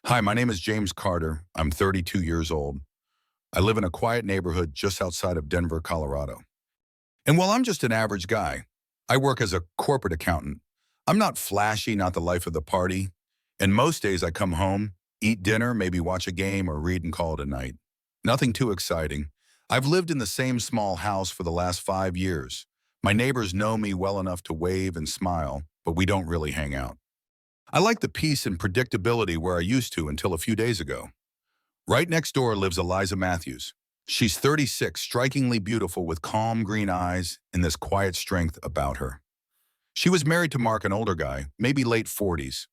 Hi, my name is James Carter. I'm 32 years old. I live in a quiet neighborhood just outside of Denver, Colorado. And while I'm just an average guy, I work as a corporate accountant. I'm not flashy, not the life of the party. And most days I come home, eat dinner, maybe watch a game or read and call it a night. Nothing too exciting. I've lived in the same small house for the last 5 years. My neighbors know me well enough to wave and smile, but we don't really hang out. I like the peace and predictability where I used to until a few days ago. Right next door lives Eliza Matthews. She's 36, strikingly beautiful with calm green eyes and this quiet strength about her. She was married to Mark, an older guy, maybe late 40s.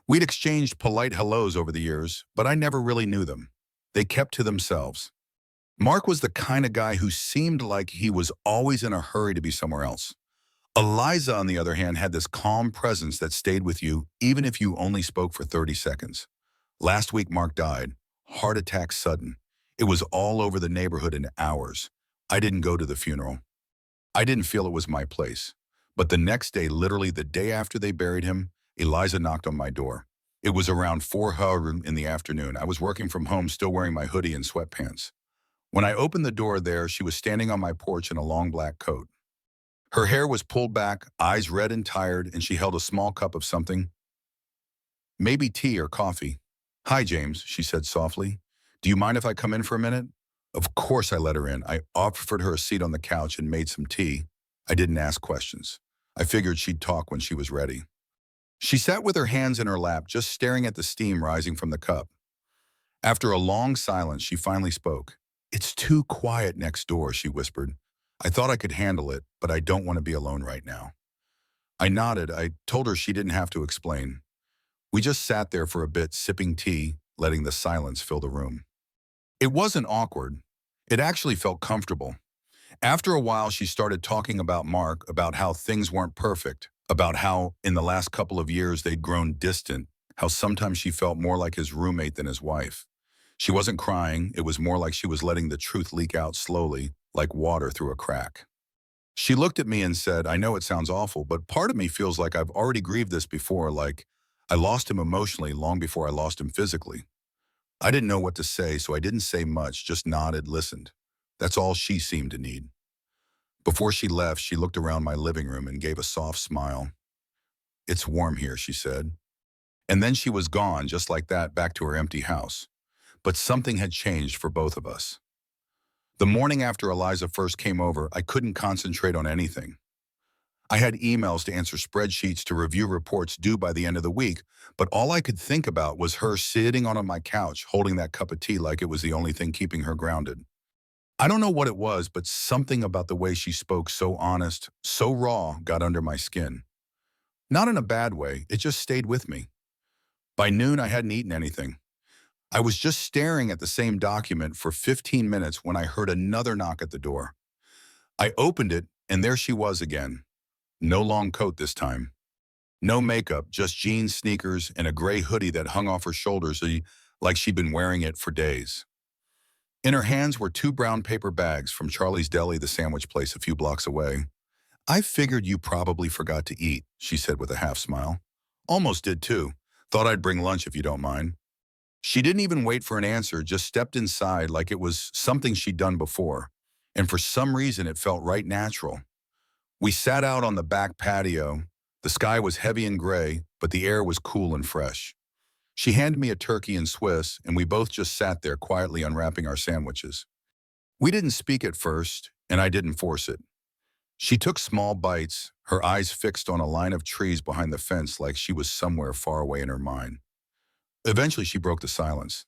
We'd exchanged polite hellos over the years, but I never really knew them. They kept to themselves. Mark was the kind of guy who seemed like he was always in a hurry to be somewhere else. Eliza, on the other hand, had this calm presence that stayed with you even if you only spoke for 30 seconds. Last week, Mark died. Heart attack sudden. It was all over the neighborhood in hours. I didn't go to the funeral. I didn't feel it was my place. But the next day, literally the day after they buried him, Eliza knocked on my door. It was around 4 in the afternoon. I was working from home, still wearing my hoodie and sweatpants. When I opened the door there, she was standing on my porch in a long black coat. Her hair was pulled back, eyes red and tired, and she held a small cup of something, maybe tea or coffee. "Hi, James," she said softly. "Do you mind if I come in for a minute?" Of course I let her in. I offered her a seat on the couch and made some tea. I didn't ask questions. I figured she'd talk when she was ready. She sat with her hands in her lap, just staring at the steam rising from the cup. After a long silence, she finally spoke. "It's too quiet next door," she whispered. "I thought I could handle it, but I don't want to be alone right now." I nodded. I told her she didn't have to explain. We just sat there for a bit, sipping tea, letting the silence fill the room. It wasn't awkward. It actually felt comfortable. After a while, she started talking about Mark, about how things weren't perfect, about how in the last couple of years they'd grown distant, how sometimes she felt more like his roommate than his wife. She wasn't crying. It was more like she was letting the truth leak out slowly, like water through a crack. She looked at me and said, "I know it sounds awful, but part of me feels like I've already grieved this before, like I lost him emotionally long before I lost him physically." I didn't know what to say, so I didn't say much, just nodded, listened. That's all she seemed to need. Before she left, she looked around my living room and gave a soft smile. "It's warm here," she said. And then she was gone, just like that, back to her empty house. But something had changed for both of us. The morning after Eliza first came over, I couldn't concentrate on anything. I had emails to answer, spreadsheets to review, reports due by the end of the week, but all I could think about was her sitting on my couch, holding that cup of tea like it was the only thing keeping her grounded. I don't know what it was, but something about the way she spoke, so honest, so raw, got under my skin. Not in a bad way, it just stayed with me. By noon, I hadn't eaten anything. I was just staring at the same document for 15 minutes when I heard another knock at the door. I opened it, and there she was again. No long coat this time. No makeup, just jeans, sneakers, and a gray hoodie that hung off her shoulders like she'd been wearing it for days. In her hands were two brown paper bags from Charlie's Deli, the sandwich place a few blocks away. "I figured you probably forgot to eat," she said with a half smile. "Almost did too. Thought I'd bring lunch if you don't mind." She didn't even wait for an answer, just stepped inside like it was something she'd done before. And for some reason, it felt right natural. We sat out on the back patio. The sky was heavy and gray, but the air was cool and fresh. She handed me a turkey and Swiss, and we both just sat there quietly unwrapping our sandwiches. We didn't speak at first, and I didn't force it. She took small bites, her eyes fixed on a line of trees behind the fence like she was somewhere far away in her mind. Eventually, she broke the silence.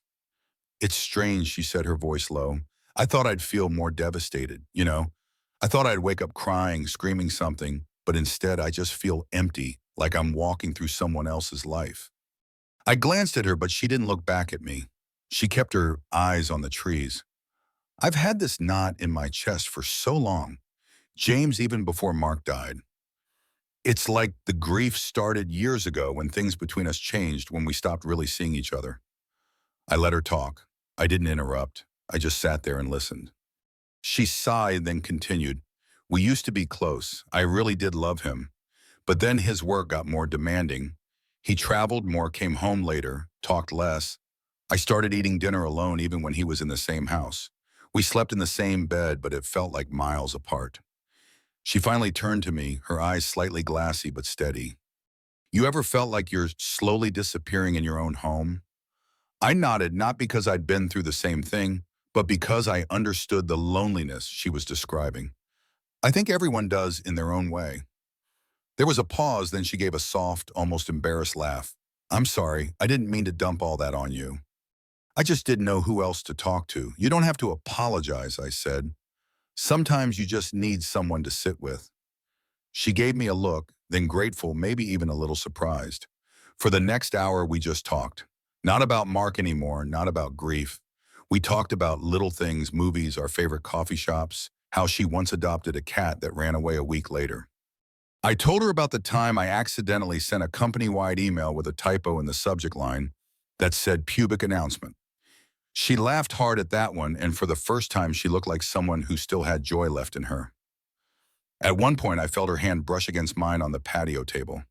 "It's strange," she said, her voice low. "I thought I'd feel more devastated, you know? I thought I'd wake up crying, screaming something, but instead I just feel empty, like I'm walking through someone else's life." I glanced at her, but she didn't look back at me. She kept her eyes on the trees. "I've had this knot in my chest for so long, James, even before Mark died. It's like the grief started years ago when things between us changed, when we stopped really seeing each other." I let her talk. I didn't interrupt. I just sat there and listened. She sighed, then continued. "We used to be close. I really did love him. But then his work got more demanding. He traveled more, came home later, talked less. I started eating dinner alone even when he was in the same house. We slept in the same bed, but it felt like miles apart. She finally turned to me, her eyes slightly glassy but steady. You ever felt like you're slowly disappearing in your own home? I nodded, not because I'd been through the same thing, but because I understood the loneliness she was describing. I think everyone does in their own way. There was a pause, then she gave a soft, almost embarrassed laugh. I'm sorry, I didn't mean to dump all that on you. I just didn't know who else to talk to. You don't have to apologize, I said. Sometimes you just need someone to sit with. She gave me a look, then grateful, maybe even a little surprised. For the next hour, we just talked. Not about Mark anymore, not about grief. We talked about little things, movies, our favorite coffee shops, how she once adopted a cat that ran away a week later. I told her about the time I accidentally sent a company-wide email with a typo in the subject line that said pubic announcement. She laughed hard at that one, and for the first time, she looked like someone who still had joy left in her. At one point, I felt her hand brush against mine on the patio table.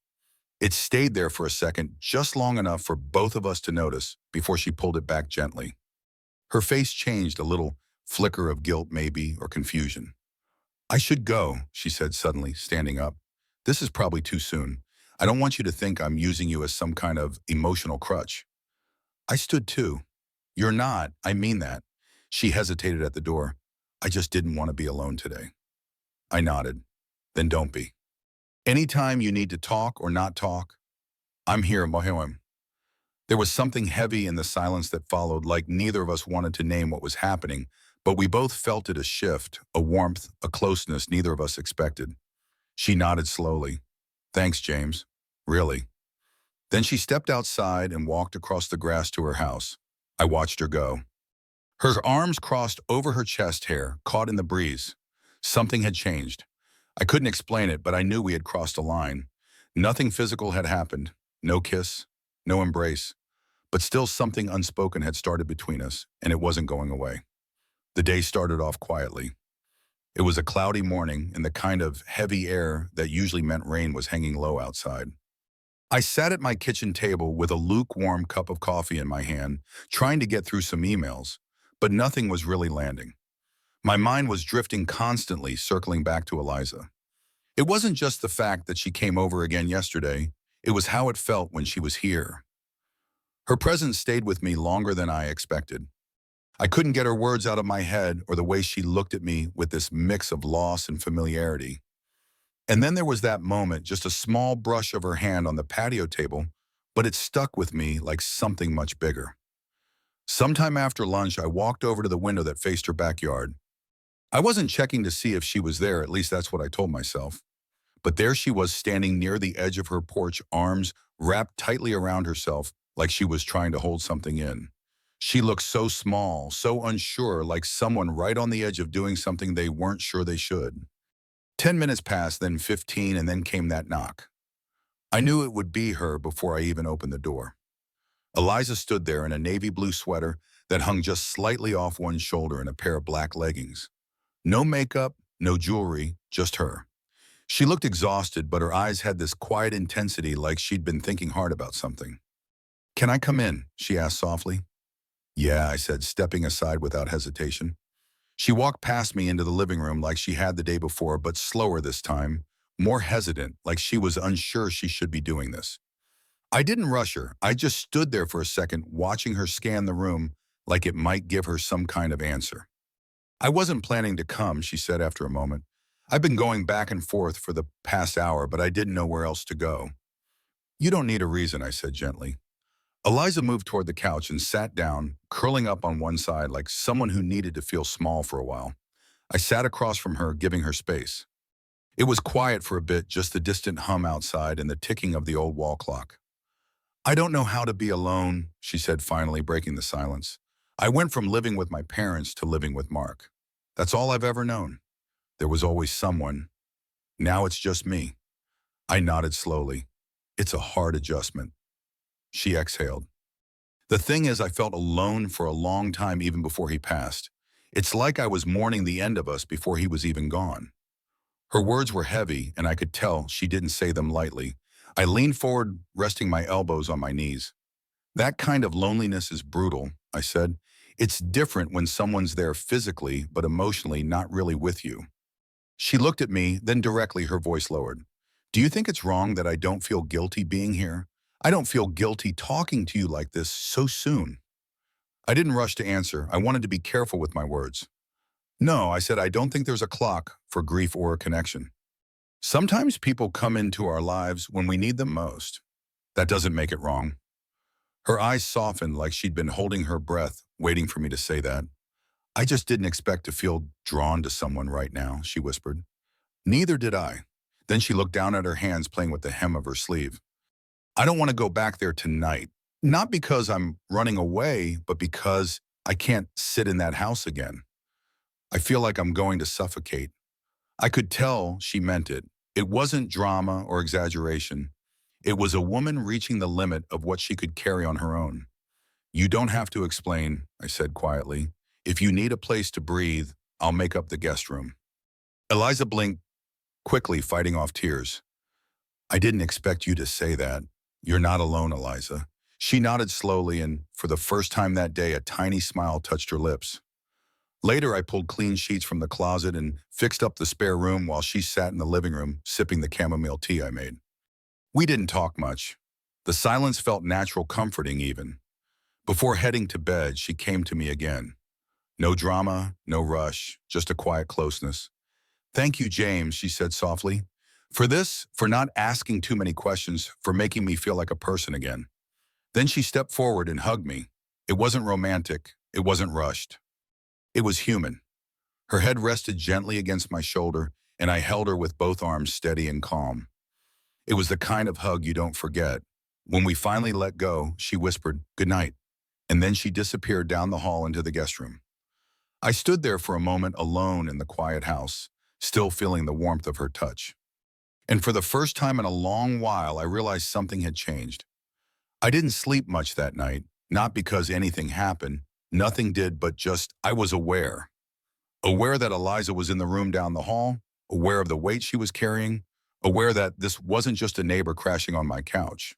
It stayed there for a second, just long enough for both of us to notice, before she pulled it back gently. Her face changed, a little flicker of guilt maybe, or confusion. I should go, she said suddenly, standing up. This is probably too soon. I don't want you to think I'm using you as some kind of emotional crutch. I stood too. You're not, I mean that. She hesitated at the door. I just didn't want to be alone today. I nodded. Then don't be. Anytime you need to talk or not talk, I'm here, Mohim. There was something heavy in the silence that followed, like neither of us wanted to name what was happening, but we both felt it, a shift, a warmth, a closeness neither of us expected. She nodded slowly. Thanks, James. Really. Then she stepped outside and walked across the grass to her house. I watched her go. Her arms crossed over her chest hair, caught in the breeze. Something had changed. I couldn't explain it, but I knew we had crossed a line. Nothing physical had happened. No kiss, no embrace. But still something unspoken had started between us, and it wasn't going away. The day started off quietly. It was a cloudy morning, and the kind of heavy air that usually meant rain was hanging low outside. I sat at my kitchen table with a lukewarm cup of coffee in my hand, trying to get through some emails, but nothing was really landing. My mind was drifting constantly, circling back to Eliza. It wasn't just the fact that she came over again yesterday, it was how it felt when she was here. Her presence stayed with me longer than I expected. I couldn't get her words out of my head or the way she looked at me with this mix of loss and familiarity. And then there was that moment, just a small brush of her hand on the patio table, but it stuck with me like something much bigger. Sometime after lunch, I walked over to the window that faced her backyard. I wasn't checking to see if she was there, at least that's what I told myself. But there she was, standing near the edge of her porch, arms wrapped tightly around herself like she was trying to hold something in. She looked so small, so unsure, like someone right on the edge of doing something they weren't sure they should. 10 minutes passed, then 15, and then came that knock. I knew it would be her before I even opened the door. Eliza stood there in a navy blue sweater that hung just slightly off one shoulder and a pair of black leggings. No makeup, no jewelry, just her. She looked exhausted, but her eyes had this quiet intensity, like she'd been thinking hard about something. Can I come in? She asked softly. Yeah, I said, stepping aside without hesitation. She walked past me into the living room like she had the day before, but slower this time, more hesitant, like she was unsure she should be doing this. I didn't rush her. I just stood there for a second, watching her scan the room like it might give her some kind of answer. I wasn't planning to come, she said after a moment. I've been going back and forth for the past hour, but I didn't know where else to go. You don't need a reason, I said gently. Eliza moved toward the couch and sat down, curling up on one side like someone who needed to feel small for a while. I sat across from her, giving her space. It was quiet for a bit, just the distant hum outside and the ticking of the old wall clock. I don't know how to be alone, she said, finally breaking the silence. I went from living with my parents to living with Mark. That's all I've ever known. There was always someone. Now it's just me. I nodded slowly. It's a hard adjustment. She exhaled. The thing is, I felt alone for a long time even before he passed. It's like I was mourning the end of us before he was even gone. Her words were heavy, and I could tell she didn't say them lightly. I leaned forward, resting my elbows on my knees. That kind of loneliness is brutal, I said. It's different when someone's there physically, but emotionally not really with you. She looked at me, then directly her voice lowered. Do you think it's wrong that I don't feel guilty being here? I don't feel guilty talking to you like this so soon. I didn't rush to answer. I wanted to be careful with my words. No, I said, I don't think there's a clock for grief or a connection. Sometimes people come into our lives when we need them most. That doesn't make it wrong. Her eyes softened like she'd been holding her breath, waiting for me to say that. I just didn't expect to feel drawn to someone right now, she whispered. Neither did I. Then she looked down at her hands playing with the hem of her sleeve. I don't want to go back there tonight. Not because I'm running away, but because I can't sit in that house again. I feel like I'm going to suffocate. I could tell she meant it. It wasn't drama or exaggeration. It was a woman reaching the limit of what she could carry on her own. You don't have to explain, I said quietly. If you need a place to breathe, I'll make up the guest room. Eliza blinked, quickly fighting off tears. I didn't expect you to say that. You're not alone, Eliza. She nodded slowly, and for the first time that day, a tiny smile touched her lips. Later, I pulled clean sheets from the closet and fixed up the spare room while she sat in the living room, sipping the chamomile tea I made. We didn't talk much. The silence felt natural, comforting even. Before heading to bed, she came to me again. No drama, no rush, just a quiet closeness. Thank you, James, she said softly. For this, for not asking too many questions, for making me feel like a person again. Then she stepped forward and hugged me. It wasn't romantic. It wasn't rushed. It was human. Her head rested gently against my shoulder, and I held her with both arms steady and calm. It was the kind of hug you don't forget. When we finally let go, she whispered, "Good night," and then she disappeared down the hall into the guest room. I stood there for a moment alone in the quiet house, still feeling the warmth of her touch. And for the first time in a long while, I realized something had changed. I didn't sleep much that night, not because anything happened. Nothing did, but just I was aware. Aware that Eliza was in the room down the hall, aware of the weight she was carrying, aware that this wasn't just a neighbor crashing on my couch.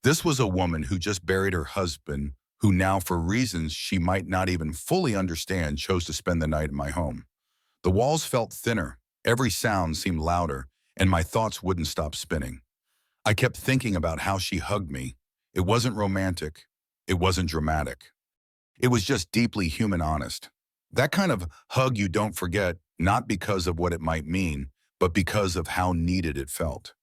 This was a woman who just buried her husband, who now, for reasons she might not even fully understand, chose to spend the night in my home. The walls felt thinner, every sound seemed louder, and my thoughts wouldn't stop spinning. I kept thinking about how she hugged me. It wasn't romantic. It wasn't dramatic. It was just deeply human, honest. That kind of hug you don't forget, not because of what it might mean, but because of how needed it felt.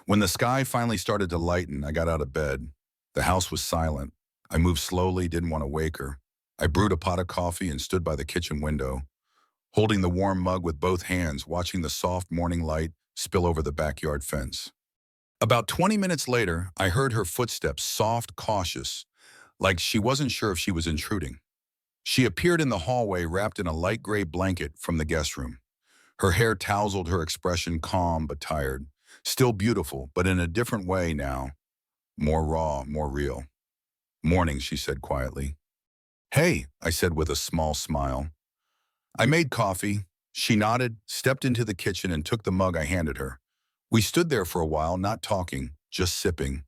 When the sky finally started to lighten, I got out of bed. The house was silent. I moved slowly, didn't want to wake her. I brewed a pot of coffee and stood by the kitchen window, holding the warm mug with both hands, watching the soft morning light spill over the backyard fence. About 20 minutes later, I heard her footsteps, soft, cautious, like she wasn't sure if she was intruding. She appeared in the hallway wrapped in a light gray blanket from the guest room. Her hair tousled, her expression calm but tired. Still beautiful, but in a different way now. More raw, more real. "Morning," she said quietly. "Hey," I said with a small smile. I made coffee. She nodded, stepped into the kitchen, and took the mug I handed her. We stood there for a while, not talking, just sipping.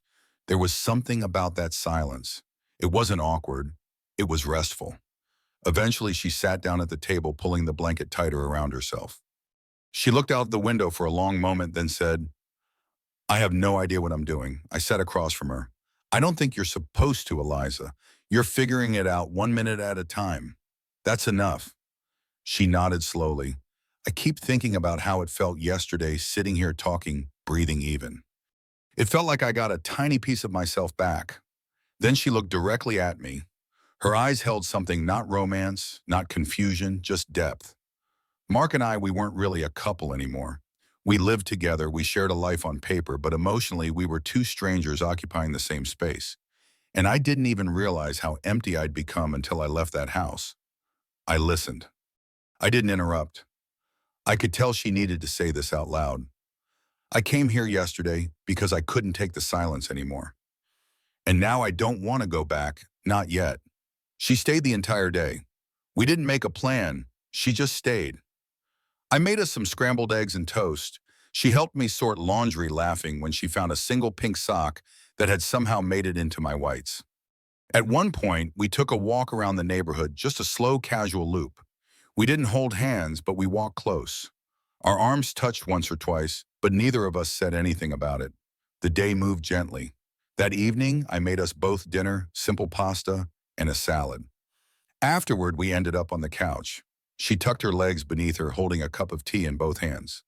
There was something about that silence. It wasn't awkward. It was restful. Eventually, she sat down at the table, pulling the blanket tighter around herself. She looked out the window for a long moment, then said, "I have no idea what I'm doing." I sat across from her. "I don't think you're supposed to, Eliza. You're figuring it out 1 minute at a time. That's enough." She nodded slowly. I keep thinking about how it felt yesterday, sitting here talking, breathing even. It felt like I got a tiny piece of myself back. Then she looked directly at me. Her eyes held something, not romance, not confusion, just depth. Mark and I, we weren't really a couple anymore. We lived together, we shared a life on paper, but emotionally we were two strangers occupying the same space. And I didn't even realize how empty I'd become until I left that house. I listened. I didn't interrupt. I could tell she needed to say this out loud. "I came here yesterday because I couldn't take the silence anymore. And now I don't want to go back, not yet." She stayed the entire day. We didn't make a plan. She just stayed. I made us some scrambled eggs and toast. She helped me sort laundry, laughing when she found a single pink sock that had somehow made it into my whites. At one point, we took a walk around the neighborhood, just a slow, casual loop. We didn't hold hands, but we walked close. Our arms touched once or twice, but neither of us said anything about it. The day moved gently. That evening, I made us both dinner, simple pasta, and a salad. Afterward, we ended up on the couch. She tucked her legs beneath her, holding a cup of tea in both hands.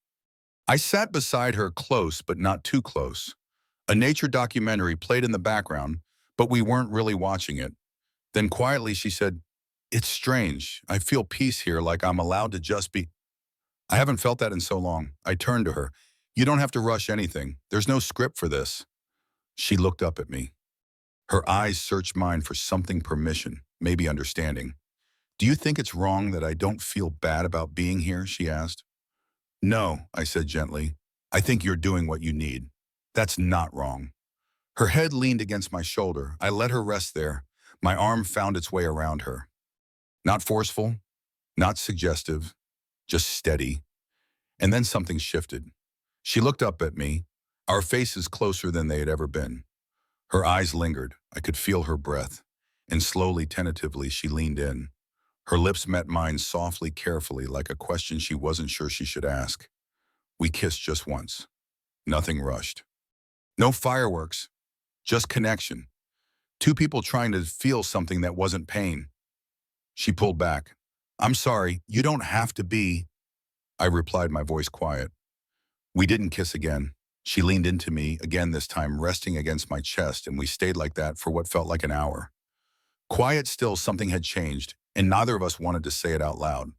I sat beside her close, but not too close. A nature documentary played in the background, but we weren't really watching it. Then quietly she said, "It's strange. I feel peace here, like I'm allowed to just be." I haven't felt that in so long. I turned to her. "You don't have to rush anything. There's no script for this." She looked up at me. Her eyes searched mine for something, permission, maybe understanding. "Do you think it's wrong that I don't feel bad about being here?" she asked. "No," I said gently. "I think you're doing what you need. That's not wrong." Her head leaned against my shoulder. I let her rest there. My arm found its way around her. Not forceful, not suggestive, just steady. And then something shifted. She looked up at me, our faces closer than they had ever been. Her eyes lingered. I could feel her breath. And slowly, tentatively, she leaned in. Her lips met mine softly, carefully, like a question she wasn't sure she should ask. We kissed just once. Nothing rushed. No fireworks, just connection. Two people trying to feel something that wasn't pain. She pulled back. "I'm sorry, you don't have to be," I replied, my voice quiet. We didn't kiss again. She leaned into me, again this time resting against my chest, and we stayed like that for what felt like an hour. Quiet still, something had changed, and neither of us wanted to say it out loud.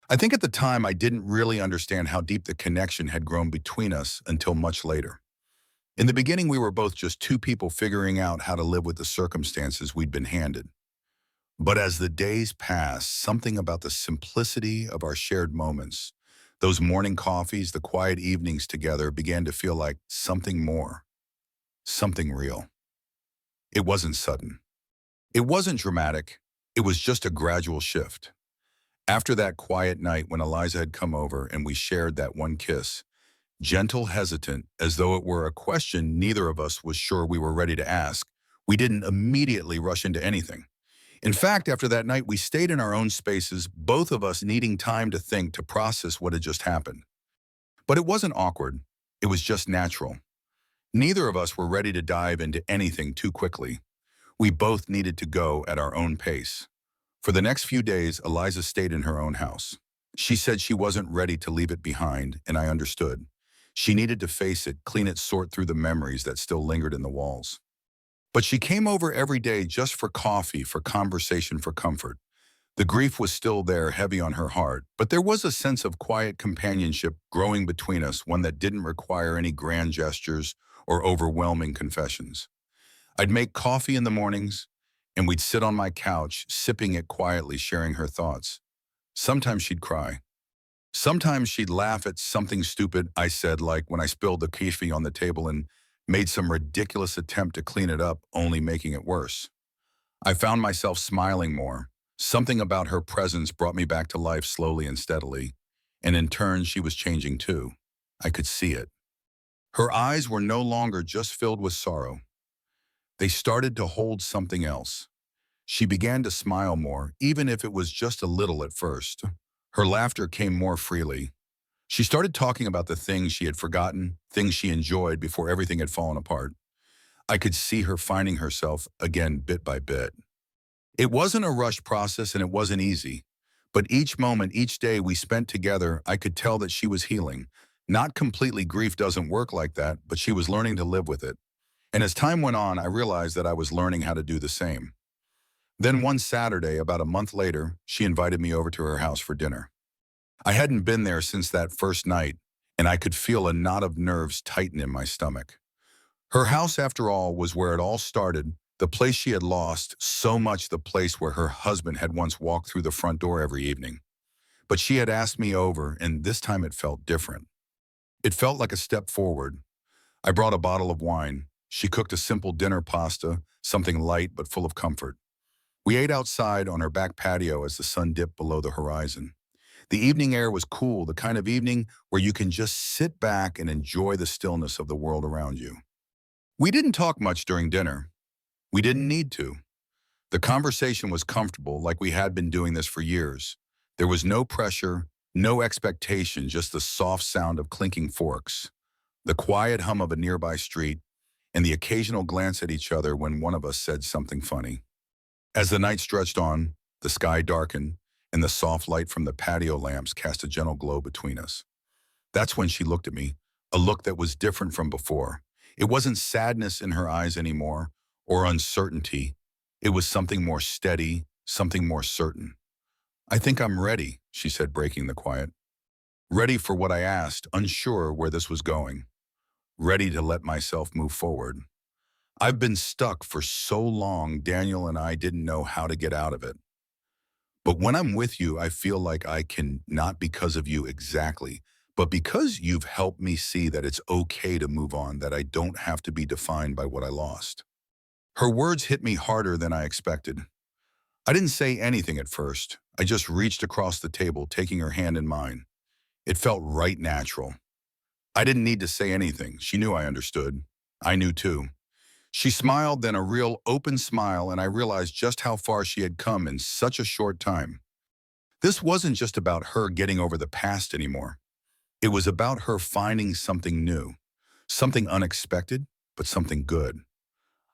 I think at the time I didn't really understand how deep the connection had grown between us until much later. In the beginning, we were both just two people figuring out how to live with the circumstances we'd been handed. But as the days passed, something about the simplicity of our shared moments, those morning coffees, the quiet evenings together, began to feel like something more, something real. It wasn't sudden. It wasn't dramatic. It was just a gradual shift. After that quiet night when Eliza had come over and we shared that one kiss, gentle, hesitant, as though it were a question neither of us was sure we were ready to ask, we didn't immediately rush into anything. In fact, after that night, we stayed in our own spaces, both of us needing time to think, to process what had just happened. But it wasn't awkward. It was just natural. Neither of us were ready to dive into anything too quickly. We both needed to go at our own pace. For the next few days, Eliza stayed in her own house. She said she wasn't ready to leave it behind, and I understood. She needed to face it, clean it, sort through the memories that still lingered in the walls. But she came over every day just for coffee, for conversation, for comfort. The grief was still there, heavy on her heart, but there was a sense of quiet companionship growing between us, one that didn't require any grand gestures or overwhelming confessions. I'd make coffee in the mornings, and we'd sit on my couch, sipping it quietly, sharing her thoughts. Sometimes she'd cry. Sometimes she'd laugh at something stupid I said, like when I spilled the coffee on the table and made some ridiculous attempt to clean it up, only making it worse. I found myself smiling more. Something about her presence brought me back to life slowly and steadily. And in turn, she was changing too. I could see it. Her eyes were no longer just filled with sorrow. They started to hold something else. She began to smile more, even if it was just a little at first. Her laughter came more freely. She started talking about the things she had forgotten, things she enjoyed before everything had fallen apart. I could see her finding herself again bit by bit. It wasn't a rushed process and it wasn't easy. But each moment, each day we spent together, I could tell that she was healing. Not completely, grief doesn't work like that, but she was learning to live with it. And as time went on, I realized that I was learning how to do the same. Then one Saturday, about a month later, she invited me over to her house for dinner. I hadn't been there since that first night, and I could feel a knot of nerves tighten in my stomach. Her house, after all, was where it all started, the place she had lost, so much the place where her husband had once walked through the front door every evening. But she had asked me over, and this time it felt different. It felt like a step forward. I brought a bottle of wine. She cooked a simple dinner pasta, something light but full of comfort. We ate outside on her back patio as the sun dipped below the horizon. The evening air was cool, the kind of evening where you can just sit back and enjoy the stillness of the world around you. We didn't talk much during dinner. We didn't need to. The conversation was comfortable, like we had been doing this for years. There was no pressure, no expectation, just the soft sound of clinking forks, the quiet hum of a nearby street, and the occasional glance at each other when one of us said something funny. As the night stretched on, the sky darkened, and the soft light from the patio lamps cast a gentle glow between us. That's when she looked at me, a look that was different from before. It wasn't sadness in her eyes anymore, or uncertainty. It was something more steady, something more certain. "I think I'm ready," she said, breaking the quiet. Ready for what I asked, unsure where this was going. Ready to let myself move forward. I've been stuck for so long, Daniel and I didn't know how to get out of it. But when I'm with you, I feel like I can, not because of you exactly, but because you've helped me see that it's okay to move on, that I don't have to be defined by what I lost. Her words hit me harder than I expected. I didn't say anything at first. I just reached across the table, taking her hand in mine. It felt right natural. I didn't need to say anything. She knew I understood. I knew too. She smiled, then a real open smile, and I realized just how far she had come in such a short time. This wasn't just about her getting over the past anymore. It was about her finding something new, something unexpected, but something good.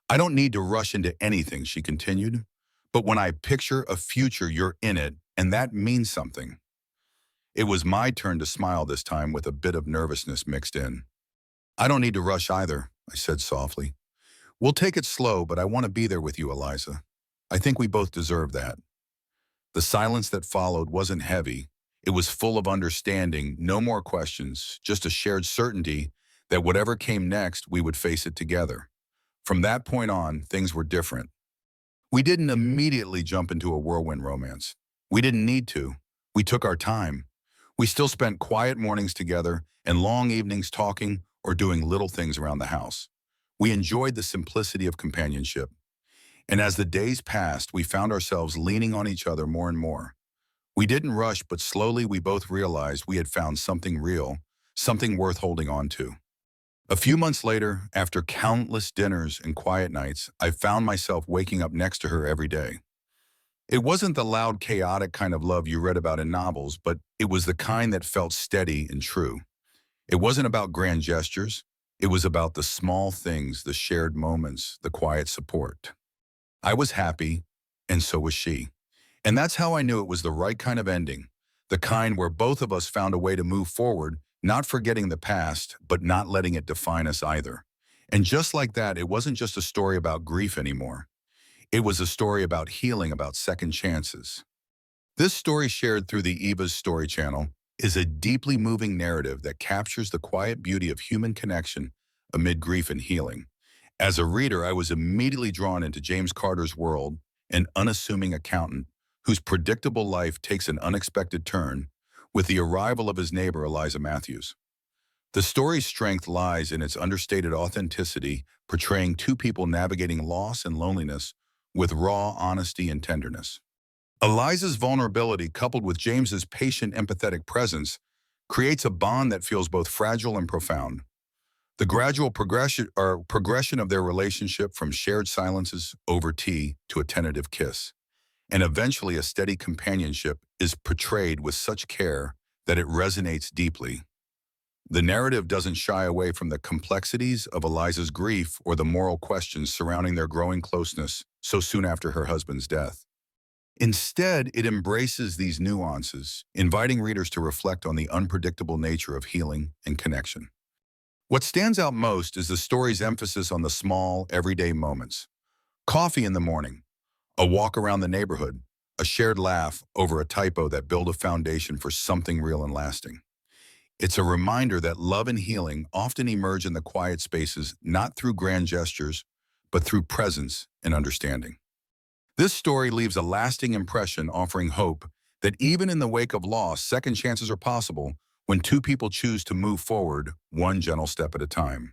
"I don't need to rush into anything," she continued, "but when I picture a future, you're in it, and that means something." It was my turn to smile this time with a bit of nervousness mixed in. "I don't need to rush either," I said softly. "We'll take it slow, but I want to be there with you, Eliza. I think we both deserve that." The silence that followed wasn't heavy. It was full of understanding, no more questions, just a shared certainty that whatever came next, we would face it together. From that point on, things were different. We didn't immediately jump into a whirlwind romance. We didn't need to. We took our time. We still spent quiet mornings together and long evenings talking or doing little things around the house. We enjoyed the simplicity of companionship. And as the days passed, we found ourselves leaning on each other more and more. We didn't rush, but slowly we both realized we had found something real, something worth holding on to. A few months later, after countless dinners and quiet nights, I found myself waking up next to her every day. It wasn't the loud, chaotic kind of love you read about in novels, but it was the kind that felt steady and true. It wasn't about grand gestures. It was about the small things, the shared moments, the quiet support. I was happy, and so was she. And that's how I knew it was the right kind of ending, the kind where both of us found a way to move forward, not forgetting the past, but not letting it define us either. And just like that, it wasn't just a story about grief anymore. It was a story about healing, about second chances. This story, shared through the Eva's Story channel, is a deeply moving narrative that captures the quiet beauty of human connection amid grief and healing. As a reader, I was immediately drawn into James Carter's world, an unassuming accountant whose predictable life takes an unexpected turn with the arrival of his neighbor, Eliza Matthews. The story's strength lies in its understated authenticity, portraying two people navigating loss and loneliness with raw honesty and tenderness. Eliza's vulnerability, coupled with James's patient, empathetic presence, creates a bond that feels both fragile and profound. The gradual progression of their relationship, from shared silences over tea to a tentative kiss, and eventually a steady companionship, is portrayed with such care that it resonates deeply. The narrative doesn't shy away from the complexities of Eliza's grief or the moral questions surrounding their growing closeness so soon after her husband's death. Instead, it embraces these nuances, inviting readers to reflect on the unpredictable nature of healing and connection. What stands out most is the story's emphasis on the small, everyday moments. Coffee in the morning, a walk around the neighborhood, a shared laugh over a typo that build a foundation for something real and lasting. It's a reminder that love and healing often emerge in the quiet spaces, not through grand gestures, but through presence and understanding. This story leaves a lasting impression, offering hope that even in the wake of loss, second chances are possible when two people choose to move forward one gentle step at a time.